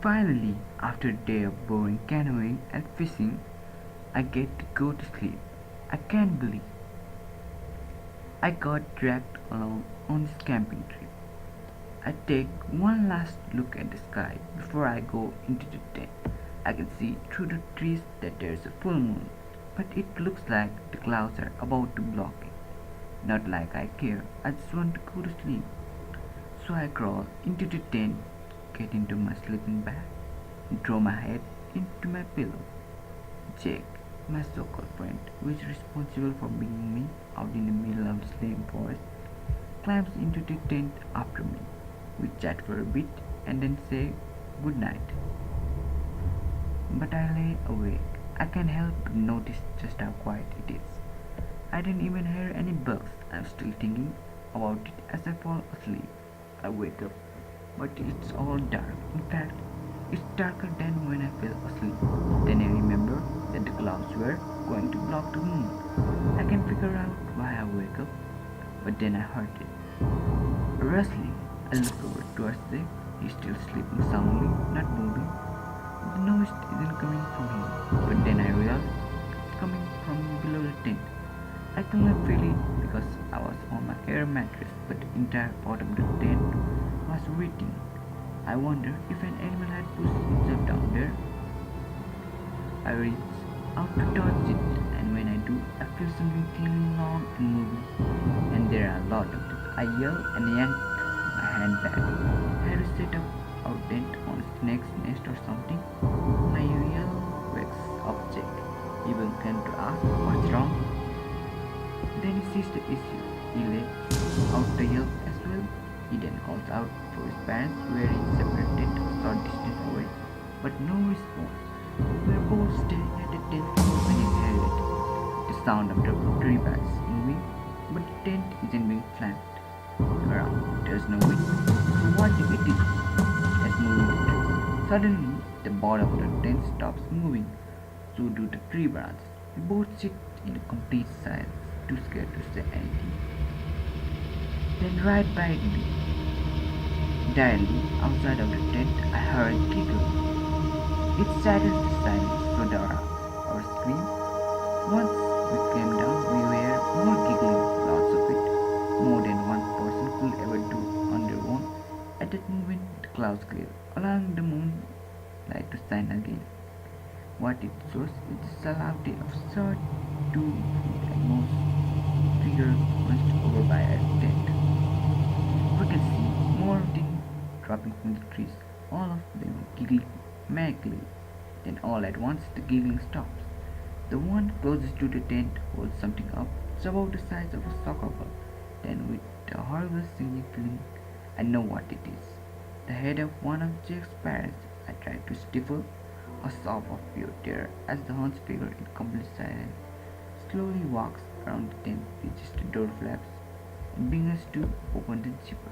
Finally, after a day of boring canoeing and fishing, I get to go to sleep. I can't believe I got dragged along on this camping trip. I take one last look at the sky before I go into the tent. I can see through the trees that there's a full moon, but it looks like the clouds are about to block it. Not like I care, I just want to go to sleep. So I crawl into the tent, get into my sleeping bag, draw my head into my pillow. Jake, my so-called friend, who is responsible for bringing me out in the middle of the same forest, climbs into the tent after me. We chat for a bit and then say good night. But I lay awake. I can't help but notice just how quiet it is. I didn't even hear any bugs. I'm still thinking about it as I fall asleep. I wake up, but it's all dark. In fact, it's darker than when I fell asleep. Then I remember that the clouds were going to block the moon. I can figure out why I wake up, but then I heard it. Rustling, I look over towards Jake. He's still sleeping soundly, not moving. The noise isn't coming from him, but then I realize it's coming from below the tent. I could not feel it because I was on my air mattress, but the entire part of the tent was written. I wonder if an animal had pushed itself down there. I reach out to touch it, and when I do, I feel something cling long and moving, and there are a lot of them. I yell and yank my hand back. I had to set up our tent on a snake's nest or something. My yell wakes up Jake. He will come to ask what's wrong. Then he sees the issue. He lets out the yelp as well. He then calls out for his parents who are in separate tent a short distance away, but no response. We are both staring at the tent when he heard it. The sound of the tree branch is moving, but the tent isn't being flanked around. There's no wind. So what if it is that's moving the tree? Suddenly, the bottom of the tent stops moving. So do the tree branches. We both sit in complete silence, too scared to say anything. Then right by me, directly outside of the tent, I heard a giggle. It saddens the silence so there our scream. Once we came down, we heard more giggling, lots of it, more than one person could ever do on their own. At that moment, the clouds cleared, allowing the moonlight to shine again. What it shows is the salute of short 2 feet at most figure hunched over by a tent. We can see more of them dropping from the trees, all of them giggling merrily. Then all at once the giggling stops. The one closest to the tent holds something up. It's about the size of a soccer ball. Then with a horrible sinking feeling, I know what it is. The head of one of Jake's parents. I try to stifle a sob of pure terror as the hunched figure in complete silence slowly walks around the tent, reaches the door flaps, and brings us to open the zipper.